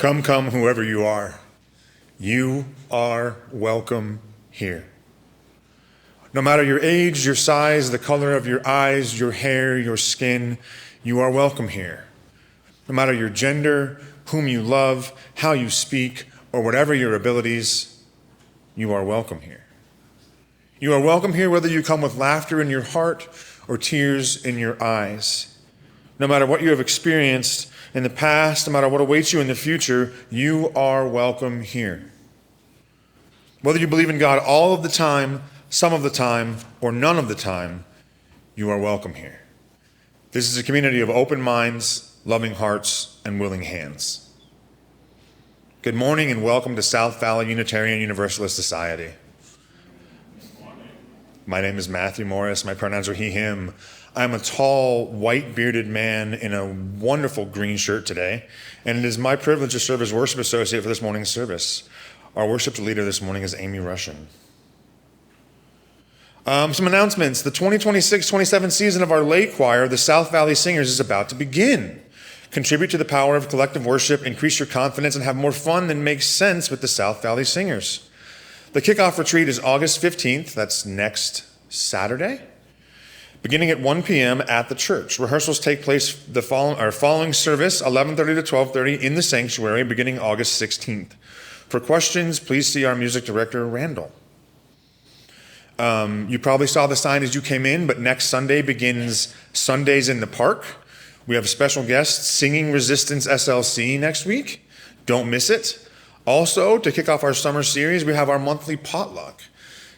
Come, come, whoever you are. You are welcome here. No matter your age, your size, the color of your eyes, your hair, your skin, you are welcome here. No matter your gender, whom you love, how you speak, or whatever your abilities, you are welcome here. You are welcome here whether you come with laughter in your heart or tears in your eyes. No matter what you have experienced in the past, no matter what awaits you in the future, you are welcome here. Whether you believe in God all of the time, some of the time, or none of the time, you are welcome here. This is a community of open minds, loving hearts, and willing hands. Good morning and welcome to South Valley Unitarian Universalist Society. My name is Matthew Morris. My pronouns are he, him. I'm a tall, white-bearded man in a wonderful green shirt today, and it is my privilege to serve as worship associate for this morning's service. Our worship leader this morning is Amy Russian. Some announcements. The 2026-27 season of our lay choir, the South Valley Singers, is about to begin. Contribute to the power of collective worship, increase your confidence, and have more fun than makes sense with the South Valley Singers. The kickoff retreat is August 15th, that's next Saturday, beginning at 1 p.m. at the church. Rehearsals take place following service, 11:30 to 12:30 in the sanctuary, beginning August 16th. For questions, please see our music director, Randall. You probably saw the sign as you came in, but next Sunday begins Sundays in the Park. We have special guests singing Resistance SLC next week. Don't miss it. Also, to kick off our summer series, we have our monthly potluck.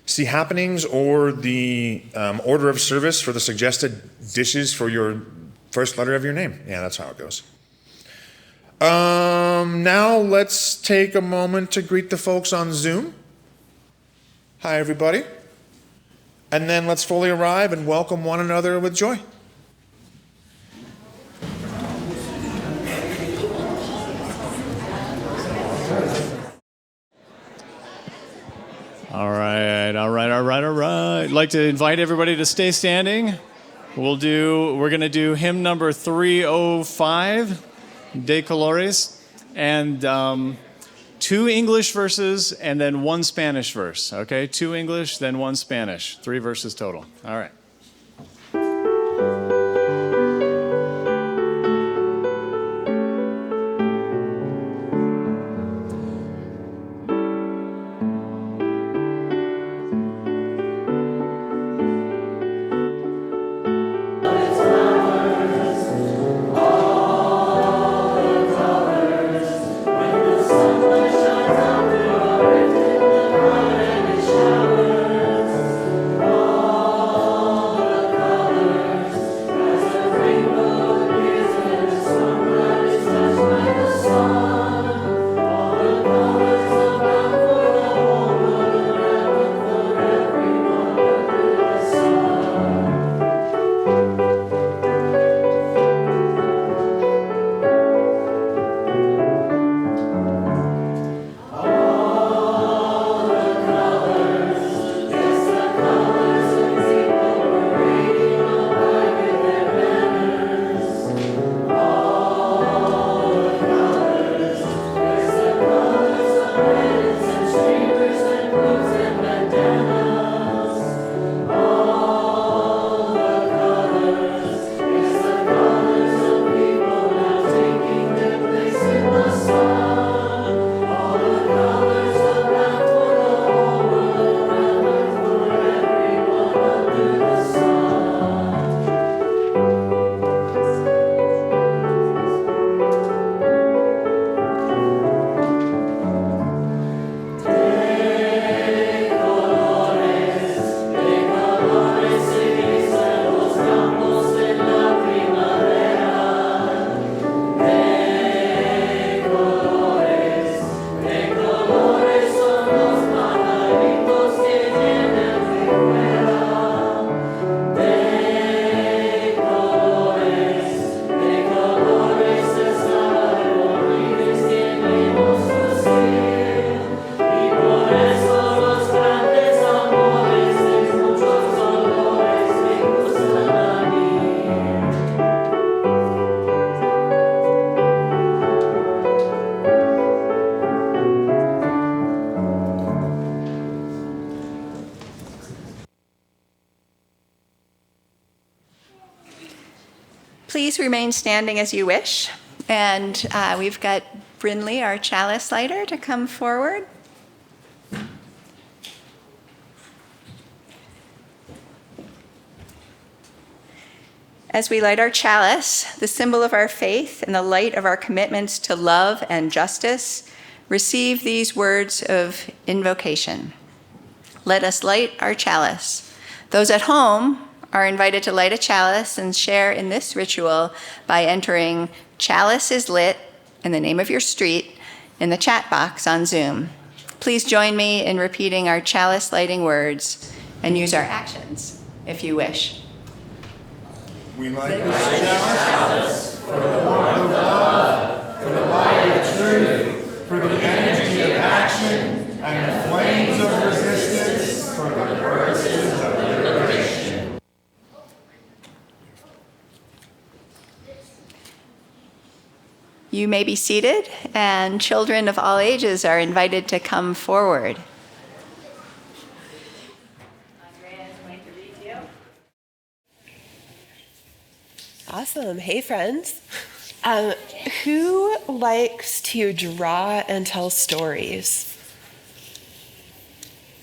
See happenings or the order of service for the suggested dishes for your first letter of your name. Yeah, that's how it goes. Now let's take a moment to greet the folks on Zoom. Hi, everybody. And then let's fully arrive and welcome one another with joy. All right. I'd like to invite everybody to stay standing. We're going to do hymn number 305, De Colores, and 2 English verses and then 1 Spanish verse. Okay, 2 English, then 1 Spanish. 3 verses total. All right. Oh Please remain standing as you wish. And we've got Brinley, our chalice lighter, to come forward. As we light our chalice, the symbol of our faith and the light of our commitments to love and justice, receive these words of invocation. Let us light our chalice. Those at home are invited to light a chalice and share in this ritual by entering "chalice is lit" and the name of your street in the chat box on Zoom. Please join me in repeating our chalice lighting words and use our actions if you wish. We light the chalice for the warmth of love, for the light of truth, for the energy of action, and the flames of resistance, for the purposes of liberation. You may be seated, and children of all ages are invited to come forward. Andrea is going to read to you. Awesome. Hey, friends. Who likes to draw and tell stories?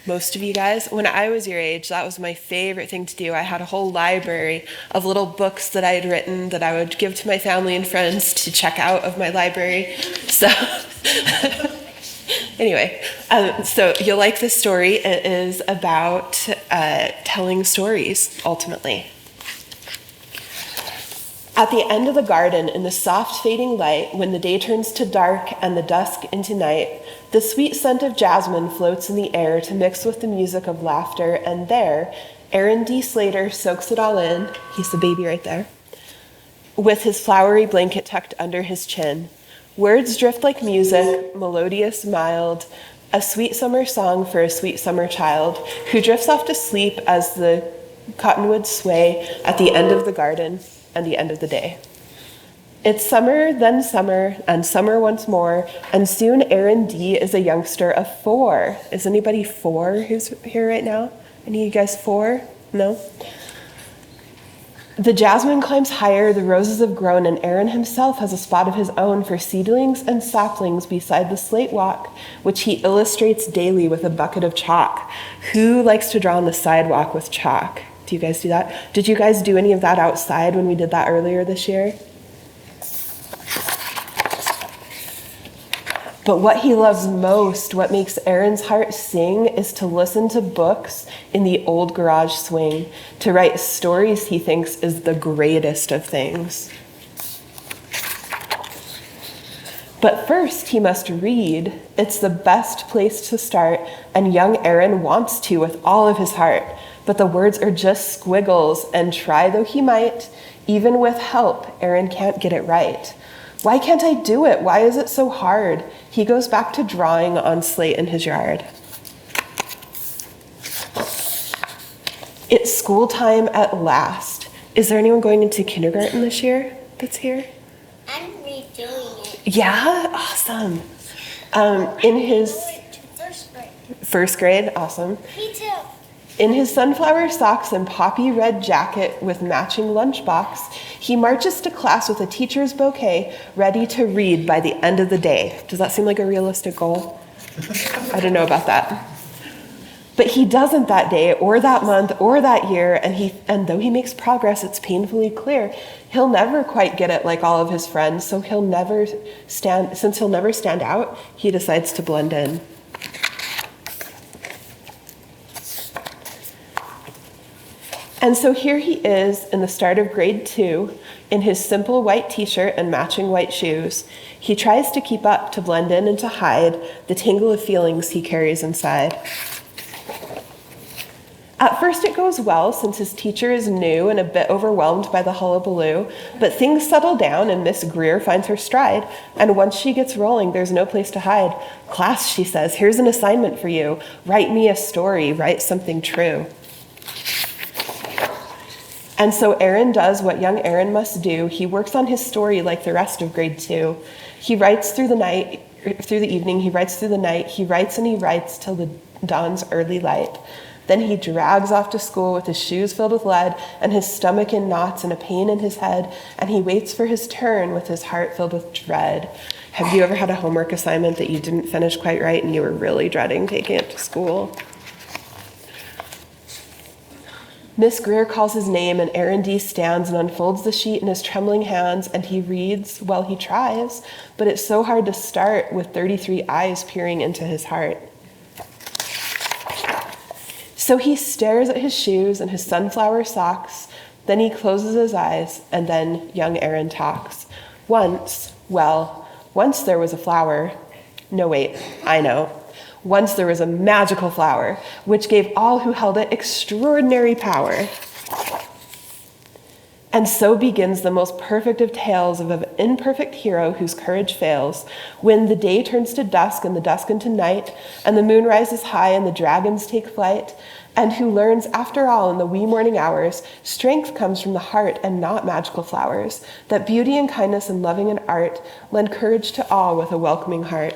Most of you guys. When I was your age, that was my favorite thing to do. I had a whole library of little books that I had written that I would give to my family and friends to check out of my library. So anyway, so you'll like this story. It is about telling stories, ultimately. At the end of the garden, in the soft fading light, when the day turns to dark and the dusk into night, the sweet scent of jasmine floats in the air to mix with the music of laughter, and there, Aaron D. Slater soaks it all in, he's the baby right there, with his flowery blanket tucked under his chin. Words drift like music, melodious, mild, a sweet summer song for a sweet summer child, who drifts off to sleep as the cottonwoods sway at the end of the garden and the end of the day. It's summer, then summer, and summer once more, and soon Aaron D. is a youngster of 4. Is anybody 4 who's here right now? Any of you guys 4? No? The jasmine climbs higher, the roses have grown, and Aaron himself has a spot of his own for seedlings and saplings beside the slate walk, which he illustrates daily with a bucket of chalk. Who likes to draw on the sidewalk with chalk? Do you guys do that? Did you guys do any of that outside when we did that earlier this year? But what he loves most, what makes Aaron's heart sing, is to listen to books in the old garage swing, to write stories he thinks is the greatest of things. But first he must read. It's the best place to start, and young Aaron wants to with all of his heart. But the words are just squiggles, and try though he might, even with help, Aaron can't get it right. Why can't I do it? Why is it so hard? He goes back to drawing on slate in his yard. It's school time at last. Is there anyone going into kindergarten this year that's here? I'm redoing it. Yeah? Awesome. In his first grade, awesome. Me too. In his sunflower socks and poppy red jacket with matching lunchbox, he marches to class with a teacher's bouquet, ready to read by the end of the day. Does that seem like a realistic goal? I don't know about that. But he doesn't that day, or that month, or that year, and though he makes progress, it's painfully clear he'll never quite get it like all of his friends, so he'll never stand out, he decides to blend in. And so here he is in the start of grade 2, in his simple white t-shirt and matching white shoes. He tries to keep up, to blend in and to hide the tangle of feelings he carries inside. At first it goes well, since his teacher is new and a bit overwhelmed by the hullabaloo, but things settle down and Miss Greer finds her stride, and once she gets rolling, there's no place to hide. Class, she says, here's an assignment for you. Write me a story, write something true. And so Aaron does what young Aaron must do. He works on his story like the rest of grade 2. He writes through the evening, he writes through the night, he writes and he writes till the dawn's early light. Then he drags off to school with his shoes filled with lead and his stomach in knots and a pain in his head, and he waits for his turn with his heart filled with dread. Have you ever had a homework assignment that you didn't finish quite right and you were really dreading taking it to school? Miss Greer calls his name, and Aaron D. stands and unfolds the sheet in his trembling hands, and he reads, well, he tries, but it's so hard to start with 33 eyes peering into his heart. So he stares at his shoes and his sunflower socks, then he closes his eyes, and then young Aaron talks. Once there was a flower. No, wait, I know. Once there was a magical flower, which gave all who held it extraordinary power. And so begins the most perfect of tales of an imperfect hero whose courage fails, when the day turns to dusk and the dusk into night, and the moon rises high and the dragons take flight, and who learns, after all, in the wee morning hours, strength comes from the heart and not magical flowers, that beauty and kindness and loving and art lend courage to all with a welcoming heart.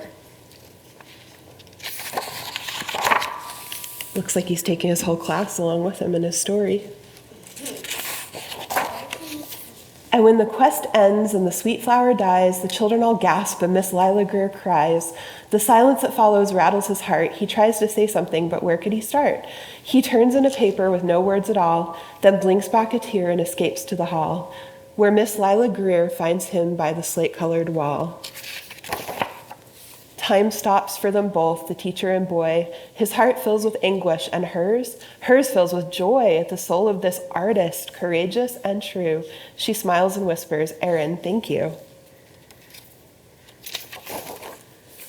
Looks like he's taking his whole class along with him in his story. And when the quest ends and the sweet flower dies, the children all gasp and Miss Lila Greer cries. The silence that follows rattles his heart. He tries to say something, but where could he start? He turns in a paper with no words at all, then blinks back a tear and escapes to the hall, where Miss Lila Greer finds him by the slate-colored wall. Time stops for them both, the teacher and boy. His heart fills with anguish, and hers fills with joy at the soul of this artist, courageous and true. She smiles and whispers, Aaron, thank you.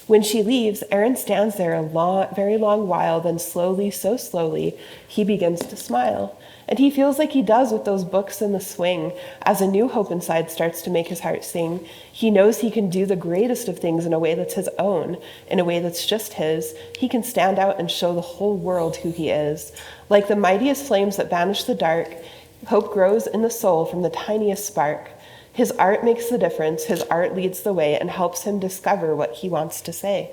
When she leaves, Aaron stands there a very long while, then slowly, so slowly, he begins to smile. And he feels like he does with those books in the swing, as a new hope inside starts to make his heart sing. He knows he can do the greatest of things in a way that's his own, in a way that's just his. He can stand out and show the whole world who he is. Like the mightiest flames that banish the dark, hope grows in the soul from the tiniest spark. His art makes the difference, his art leads the way, and helps him discover what he wants to say.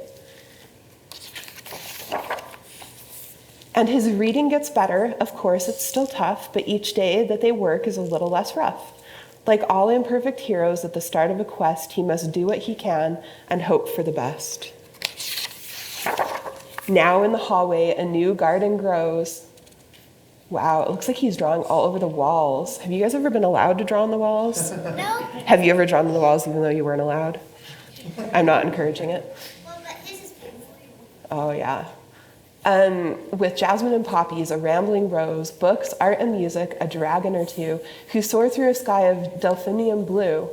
And his reading gets better. Of course, it's still tough, but each day that they work is a little less rough. Like all imperfect heroes at the start of a quest, he must do what he can and hope for the best. Now in the hallway, a new garden grows. Wow, it looks like he's drawing all over the walls. Have you guys ever been allowed to draw on the walls? No. Have you ever drawn on the walls even though you weren't allowed? I'm not encouraging it. Well, but this is Oh, yeah. With jasmine and poppies, a rambling rose, books, art and music, a dragon or two, who soar through a sky of delphinium blue.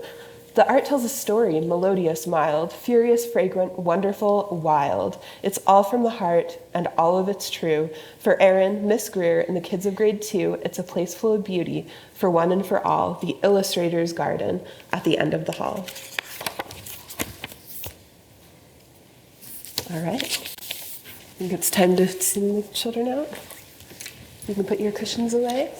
The art tells a story, melodious, mild, furious, fragrant, wonderful, wild. It's all from the heart, and all of it's true. For Aaron, Miss Greer, and the kids of grade 2, it's a place full of beauty, for one and for all, the Illustrator's Garden at the end of the hall. All right. I think it's time to sing the children out. You can put your cushions away.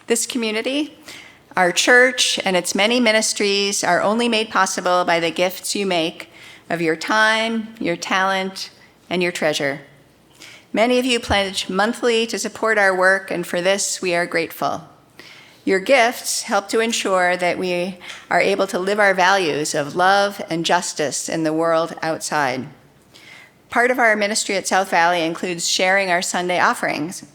This community, our church, and its many ministries are only made possible by the gifts you make of your time, your talent, and your treasure. Many of you pledge monthly to support our work, and for this we are grateful. Your gifts help to ensure that we are able to live our values of love and justice in the world outside. Part of our ministry at South Valley includes sharing our Sunday offerings,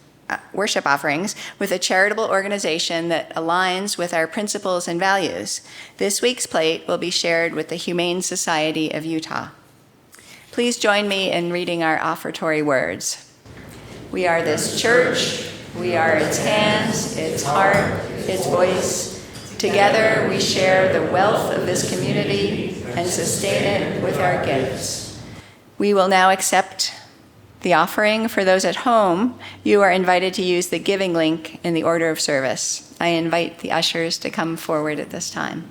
worship offerings, with a charitable organization that aligns with our principles and values. This week's plate will be shared with the Humane Society of Utah. Please join me in reading our offertory words. We are this church. We are its hands, its heart, its voice. Together we share the wealth of this community and sustain it with our gifts. We will now accept the offering. For those at home, you are invited to use the giving link in the order of service. I invite the ushers to come forward at this time.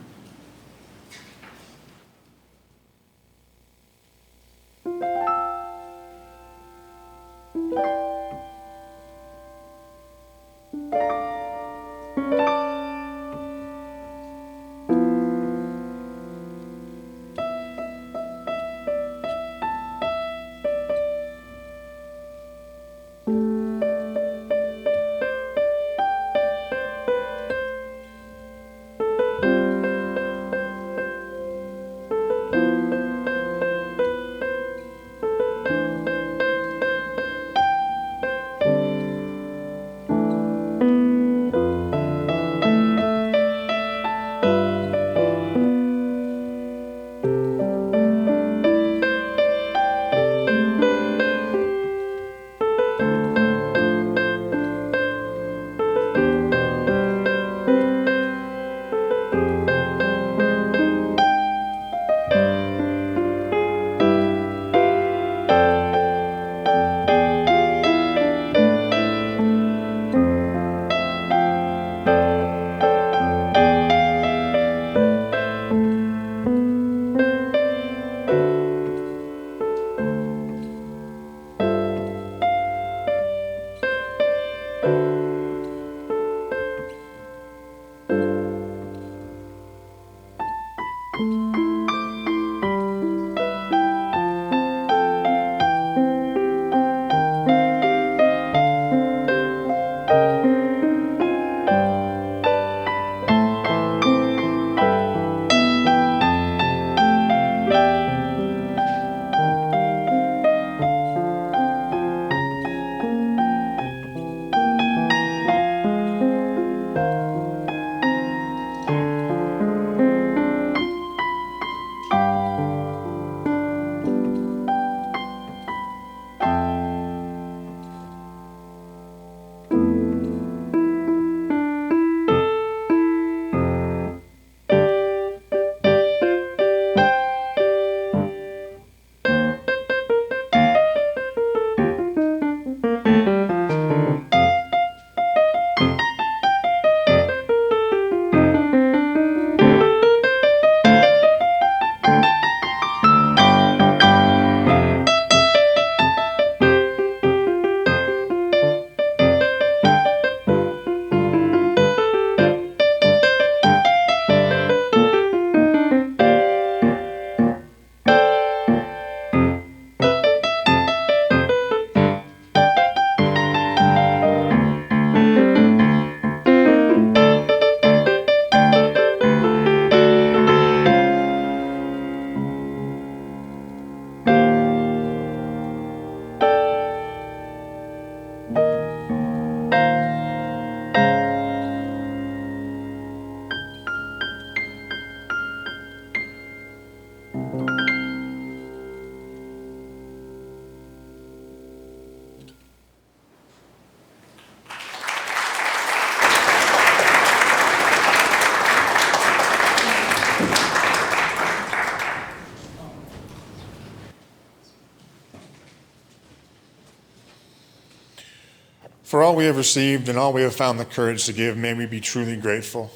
For all we have received and all we have found the courage to give, may we be truly grateful.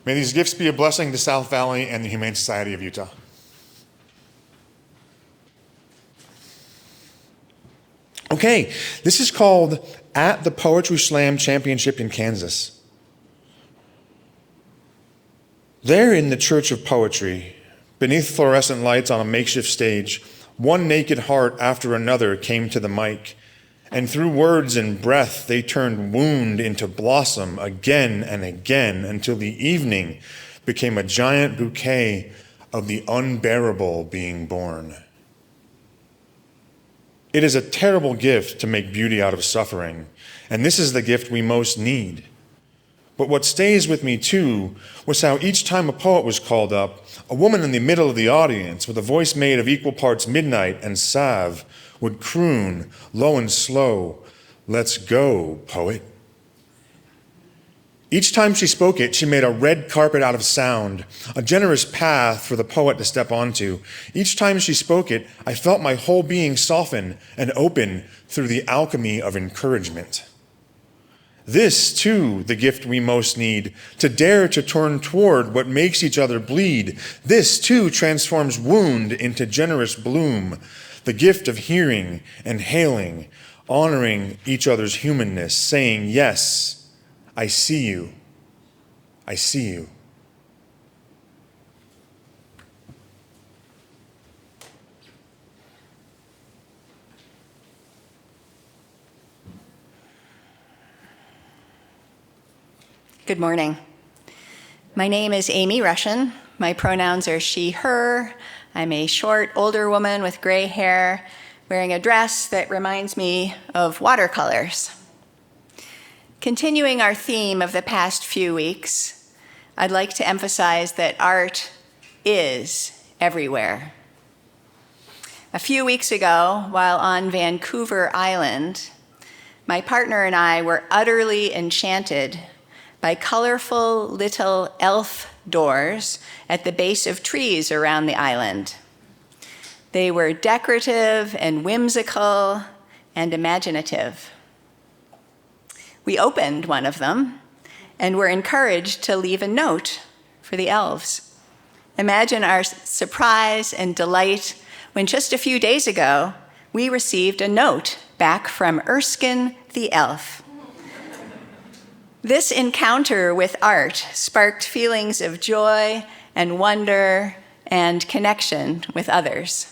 May these gifts be a blessing to South Valley and the Humane Society of Utah. Okay, this is called At the Poetry Slam Championship in Kansas. There in the Church of Poetry, beneath fluorescent lights on a makeshift stage, one naked heart after another came to the mic, and through words and breath they turned wound into blossom again and again until the evening became a giant bouquet of the unbearable being born. It is a terrible gift to make beauty out of suffering, and this is the gift we most need. But what stays with me, too, was how each time a poet was called up, a woman in the middle of the audience, with a voice made of equal parts midnight and salve, would croon, low and slow, "Let's go, poet." Each time she spoke it, she made a red carpet out of sound, a generous path for the poet to step onto. Each time she spoke it, I felt my whole being soften and open through the alchemy of encouragement. This, too, the gift we most need, to dare to turn toward what makes each other bleed. This, too, transforms wound into generous bloom, the gift of hearing and hailing, honoring each other's humanness, saying, yes, I see you. I see you. Good morning. My name is Amy Russian. My pronouns are she, her. I'm a short, older woman with gray hair wearing a dress that reminds me of watercolors. Continuing our theme of the past few weeks, I'd like to emphasize that art is everywhere. A few weeks ago, while on Vancouver Island, my partner and I were utterly enchanted by colorful little elf doors at the base of trees around the island. They were decorative and whimsical and imaginative. We opened one of them and were encouraged to leave a note for the elves. Imagine our surprise and delight when just a few days ago, we received a note back from Erskine the elf. This encounter with art sparked feelings of joy and wonder and connection with others.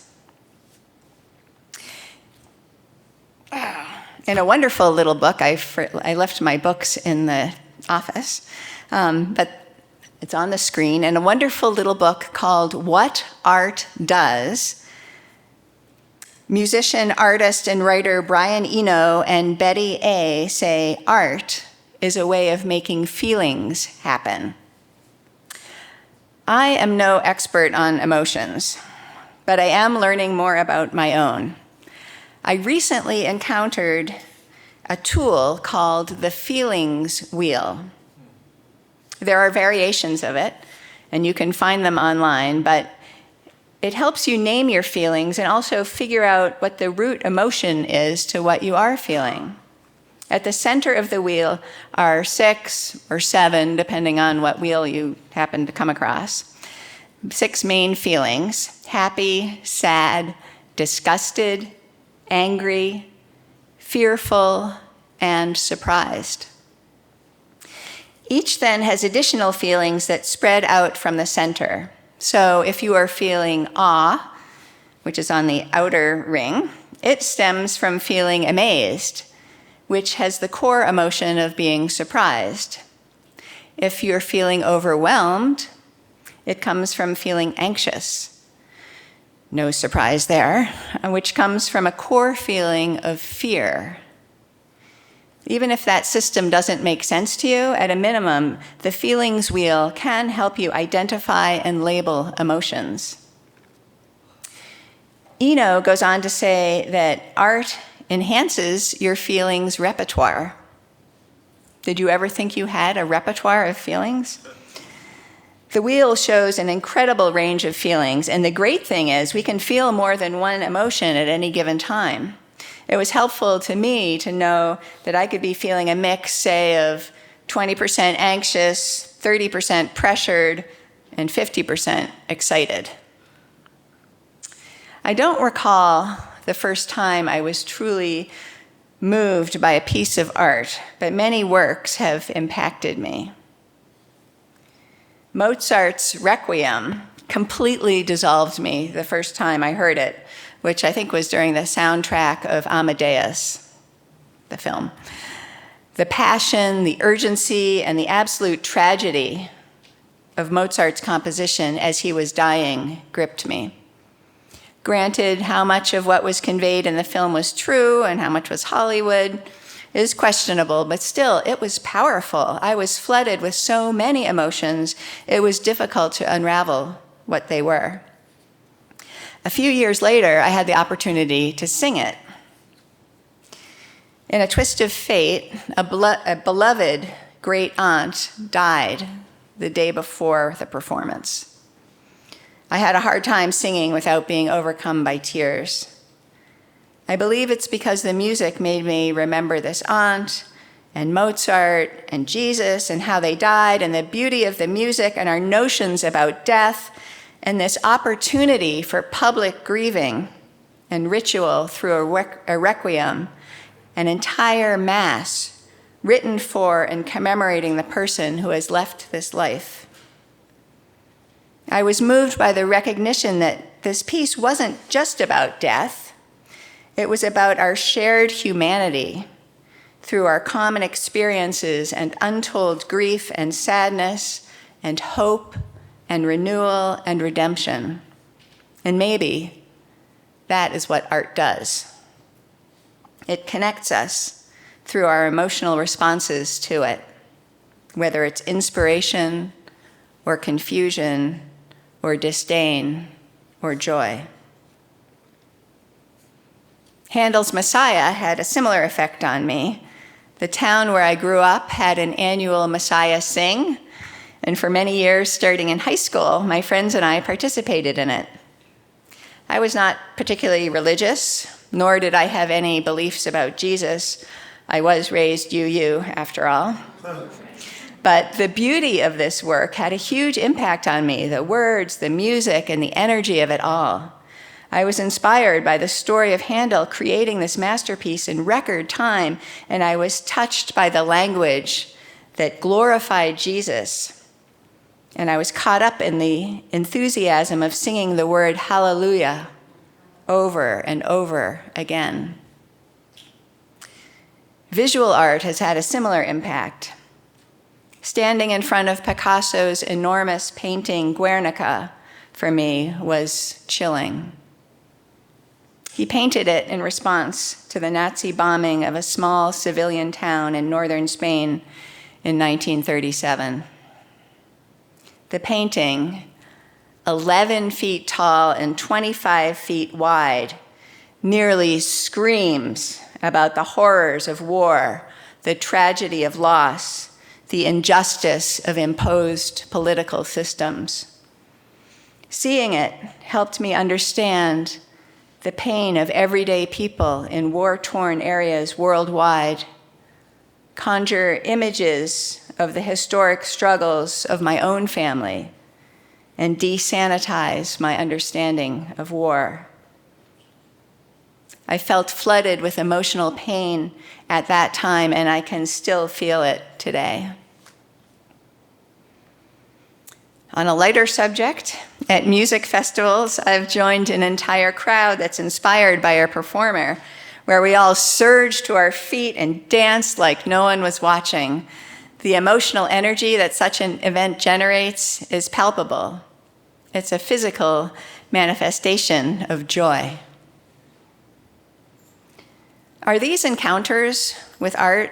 In a wonderful little book, I left my books in the office, but it's on the screen, in a wonderful little book called What Art Does. Musician, artist, and writer Brian Eno and Betty A. say art is a way of making feelings happen. I am no expert on emotions, but I am learning more about my own. I recently encountered a tool called the feelings wheel. There are variations of it, and you can find them online, but it helps you name your feelings and also figure out what the root emotion is to what you are feeling. At the center of the wheel are 6 or 7, depending on what wheel you happen to come across, 6 main feelings: happy, sad, disgusted, angry, fearful, and surprised. Each then has additional feelings that spread out from the center. So if you are feeling awe, which is on the outer ring, it stems from feeling amazed, which has the core emotion of being surprised. If you're feeling overwhelmed, it comes from feeling anxious. No surprise there, which comes from a core feeling of fear. Even if that system doesn't make sense to you, at a minimum, the feelings wheel can help you identify and label emotions. Eno goes on to say that art enhances your feelings repertoire. Did you ever think you had a repertoire of feelings? The wheel shows an incredible range of feelings, and the great thing is we can feel more than one emotion at any given time. It was helpful to me to know that I could be feeling a mix, say, of 20% anxious, 30% pressured, and 50% excited. I don't recall the first time I was truly moved by a piece of art, but many works have impacted me. Mozart's Requiem completely dissolved me the first time I heard it, which I think was during the soundtrack of Amadeus, the film. The passion, the urgency, and the absolute tragedy of Mozart's composition as he was dying gripped me. Granted, how much of what was conveyed in the film was true and how much was Hollywood is questionable, but still, it was powerful. I was flooded with so many emotions, it was difficult to unravel what they were. A few years later, I had the opportunity to sing it. In a twist of fate, a beloved great aunt died the day before the performance. I had a hard time singing without being overcome by tears. I believe it's because the music made me remember this aunt and Mozart and Jesus and how they died and the beauty of the music and our notions about death and this opportunity for public grieving and ritual through a requiem, an entire mass written for and commemorating the person who has left this life. I was moved by the recognition that this piece wasn't just about death. It was about our shared humanity through our common experiences and untold grief and sadness and hope and renewal and redemption. And maybe that is what art does. It connects us through our emotional responses to it, whether it's inspiration or confusion or disdain or joy. Handel's Messiah had a similar effect on me. The town where I grew up had an annual Messiah Sing, and for many years, starting in high school, my friends and I participated in it. I was not particularly religious, nor did I have any beliefs about Jesus. I was raised UU, after all. But the beauty of this work had a huge impact on me, the words, the music, and the energy of it all. I was inspired by the story of Handel creating this masterpiece in record time, and I was touched by the language that glorified Jesus. And I was caught up in the enthusiasm of singing the word hallelujah over and over again. Visual art has had a similar impact. Standing in front of Picasso's enormous painting Guernica, for me, was chilling. He painted it in response to the Nazi bombing of a small civilian town in northern Spain in 1937. The painting, 11 feet tall and 25 feet wide, nearly screams about the horrors of war, the tragedy of loss, the injustice of imposed political systems. Seeing it helped me understand the pain of everyday people in war-torn areas worldwide, conjure images of the historic struggles of my own family, and desanitize my understanding of war. I felt flooded with emotional pain at that time, and I can still feel it today. On a lighter subject, at music festivals, I've joined an entire crowd that's inspired by a performer, where we all surge to our feet and dance like no one was watching. The emotional energy that such an event generates is palpable. It's a physical manifestation of joy. Are these encounters with art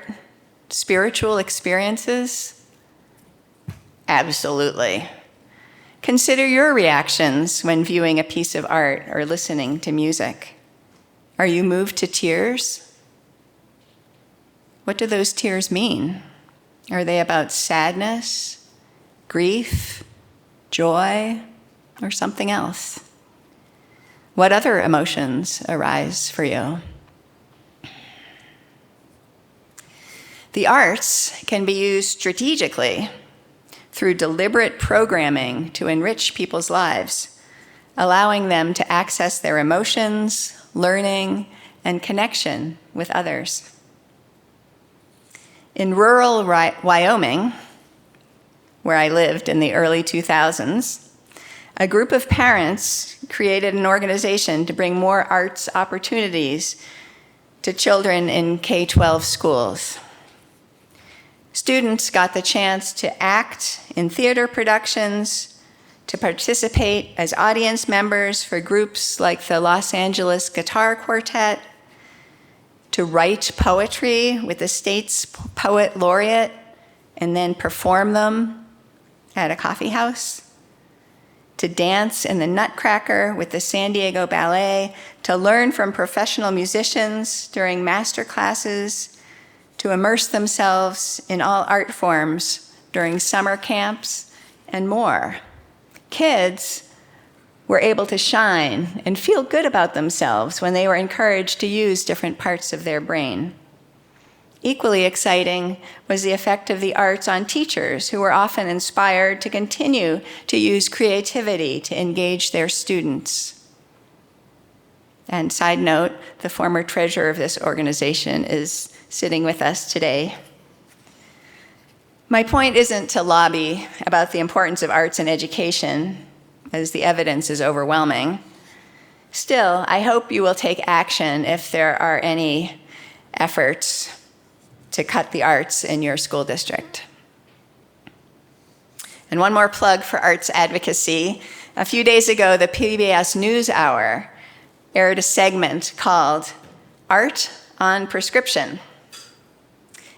spiritual experiences? Absolutely. Consider your reactions when viewing a piece of art or listening to music. Are you moved to tears? What do those tears mean? Are they about sadness, grief, joy, or something else? What other emotions arise for you? The arts can be used strategically through deliberate programming to enrich people's lives, allowing them to access their emotions, learning, and connection with others. In rural Wyoming, where I lived in the early 2000s, a group of parents created an organization to bring more arts opportunities to children in K-12 schools. Students got the chance to act in theater productions, to participate as audience members for groups like the Los Angeles Guitar Quartet, to write poetry with the state's poet laureate and then perform them at a coffee house, to dance in the Nutcracker with the San Diego Ballet, to learn from professional musicians during master classes, to immerse themselves in all art forms during summer camps and more. Kids were able to shine and feel good about themselves when they were encouraged to use different parts of their brain. Equally exciting was the effect of the arts on teachers, who were often inspired to continue to use creativity to engage their students. And side note, the former treasurer of this organization is sitting with us today. My point isn't to lobby about the importance of arts in education, as the evidence is overwhelming. Still, I hope you will take action if there are any efforts to cut the arts in your school district. And one more plug for arts advocacy. A few days ago, the PBS NewsHour aired a segment called Art on Prescription,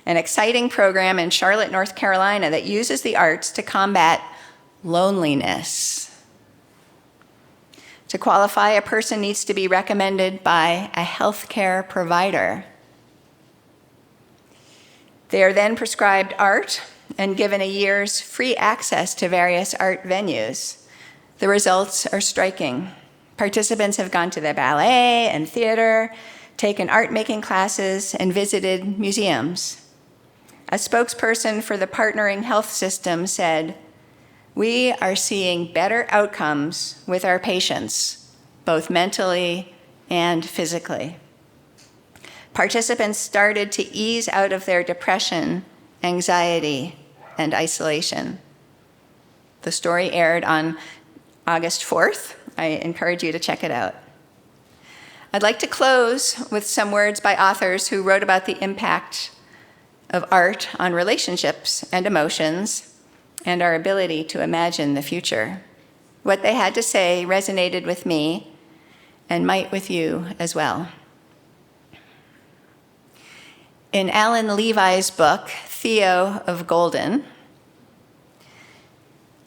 an exciting program in Charlotte, North Carolina that uses the arts to combat loneliness. To qualify, a person needs to be recommended by a healthcare provider. They are then prescribed art and given a year's free access to various art venues. The results are striking. Participants have gone to the ballet and theater, taken art-making classes, and visited museums. A spokesperson for the partnering health system said, "We are seeing better outcomes with our patients, both mentally and physically." Participants started to ease out of their depression, anxiety, and isolation. The story aired on August 4th. I encourage you to check it out. I'd like to close with some words by authors who wrote about the impact of art on relationships and emotions and our ability to imagine the future. What they had to say resonated with me and might with you as well. In Alan Levi's book, Theo of Golden,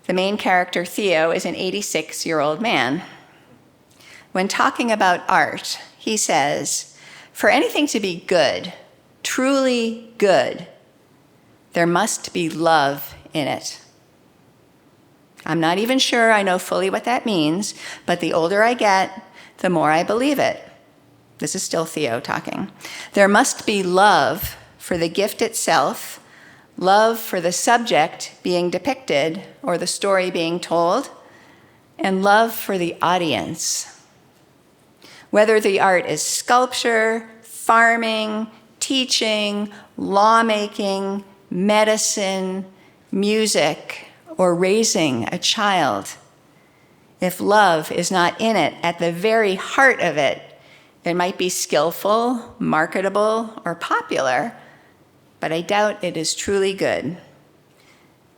the main character, Theo, is an 86-year-old man. When talking about art, he says, "For anything to be good, truly good, there must be love in it." I'm not even sure I know fully what that means, but the older I get, the more I believe it. This is still Theo talking. There must be love for the gift itself, love for the subject being depicted or the story being told, and love for the audience. Whether the art is sculpture, farming, teaching, lawmaking, medicine, music, or raising a child, if love is not in it at the very heart of it, it might be skillful, marketable, or popular, but I doubt it is truly good.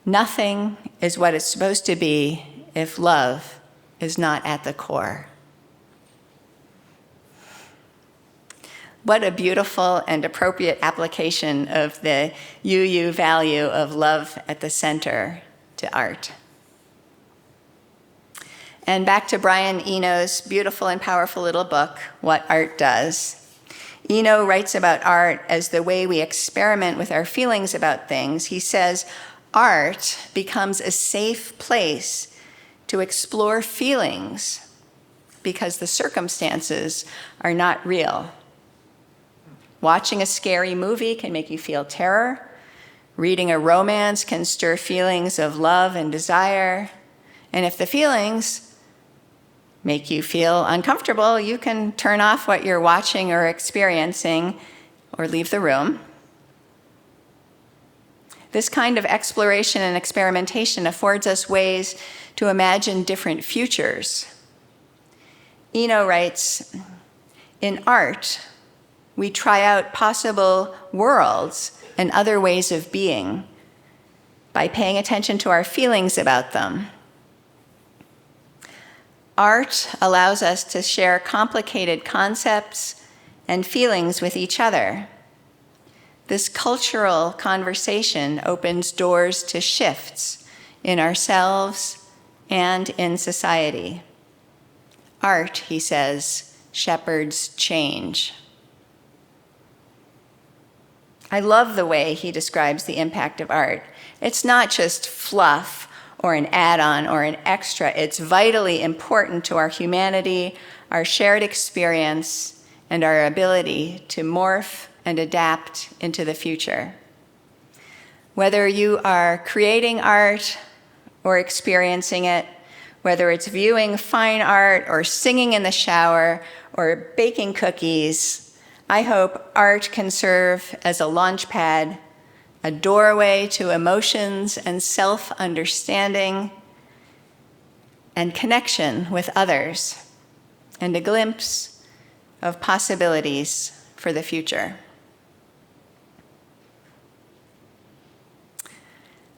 Nothing is what it's supposed to be if love is not at the core. What a beautiful and appropriate application of the UU value of love at the center to art. And back to Brian Eno's beautiful and powerful little book, What Art Does. Eno writes about art as the way we experiment with our feelings about things. He says, art becomes a safe place to explore feelings because the circumstances are not real. Watching a scary movie can make you feel terror. Reading a romance can stir feelings of love and desire. And if the feelings make you feel uncomfortable, you can turn off what you're watching or experiencing or leave the room. This kind of exploration and experimentation affords us ways to imagine different futures. Eno writes, "In art, we try out possible worlds and other ways of being by paying attention to our feelings about them. Art allows us to share complicated concepts and feelings with each other. This cultural conversation opens doors to shifts in ourselves and in society. Art," he says, "shepherds change." I love the way he describes the impact of art. It's not just fluff or an add-on or an extra. It's vitally important to our humanity, our shared experience, and our ability to morph and adapt into the future. Whether you are creating art or experiencing it, whether it's viewing fine art or singing in the shower or baking cookies, I hope art can serve as a launch pad, a doorway to emotions and self-understanding and connection with others, and a glimpse of possibilities for the future.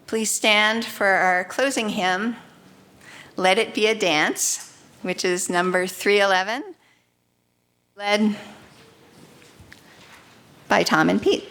Please stand for our closing hymn, Let It Be a Dance, which is number 311, led by Tom and Pete.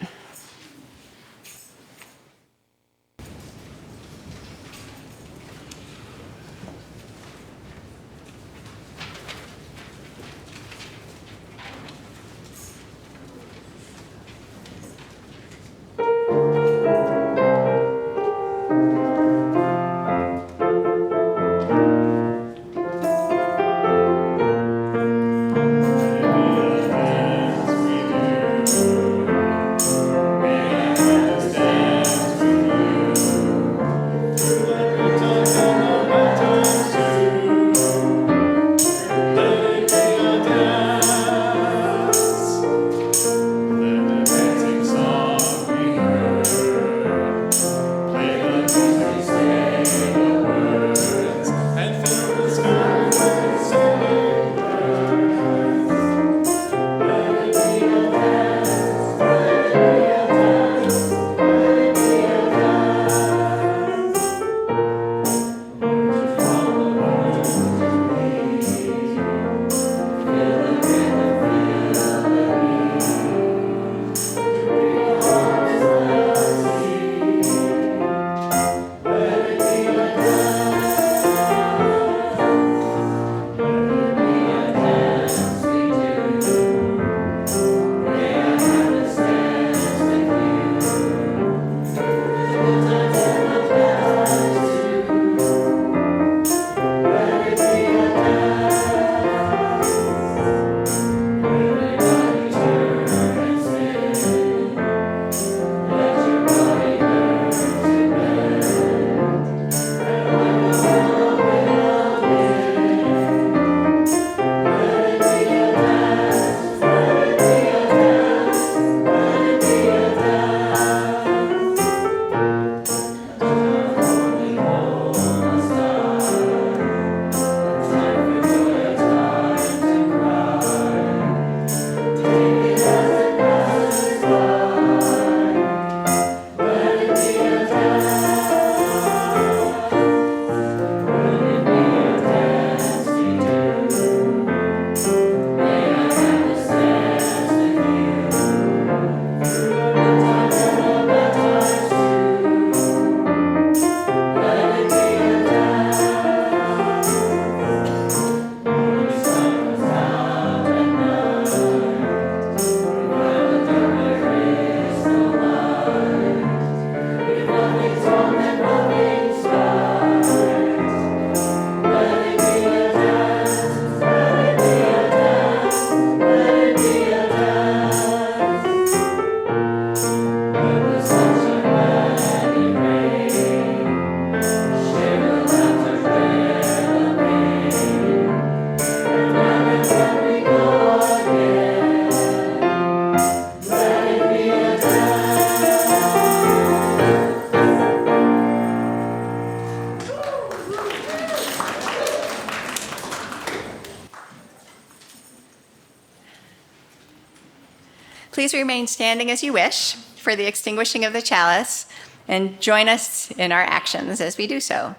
Please remain standing as you wish for the extinguishing of the chalice, and join us in our actions as we do so.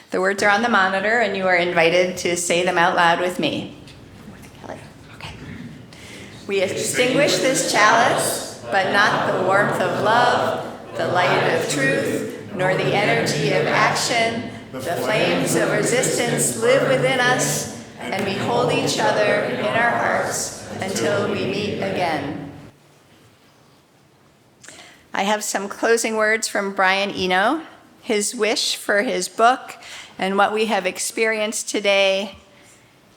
The words are on the monitor, and you are invited to say them out loud with me. Okay. We extinguish this chalice, but not the warmth of love, the light of truth, nor the energy of action. The flames of resistance live within us, and we hold each other in our hearts until we meet again. I have some closing words from Brian Eno. His wish for his book and what we have experienced today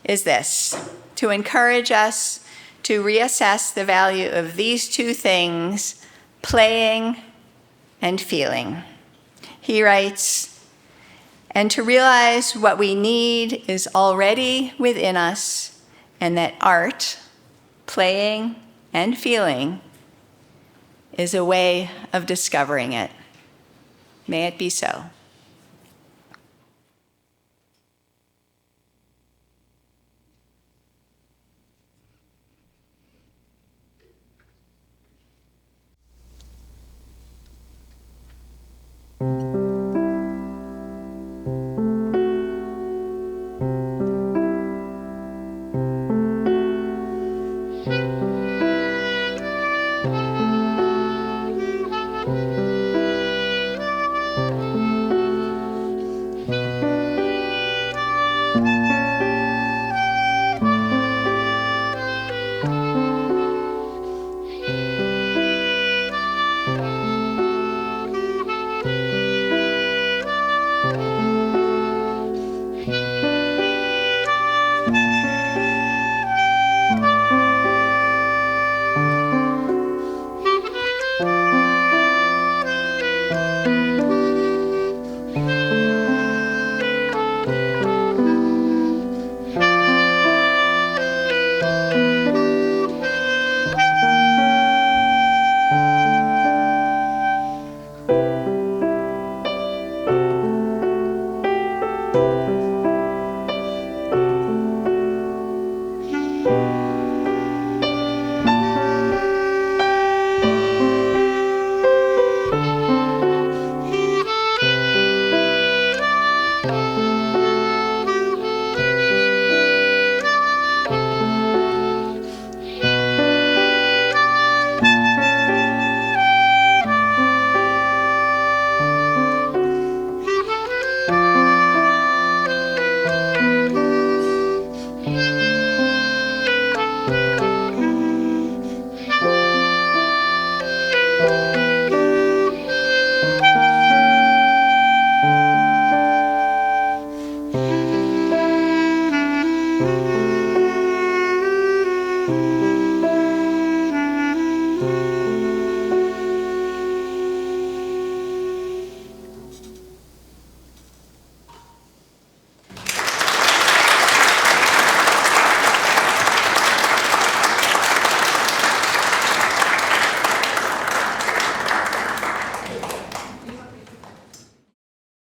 is this: to encourage us to reassess the value of these two things, playing and feeling. He writes, and to realize what we need is already within us, and that art, playing and feeling, is a way of discovering it. May it be so.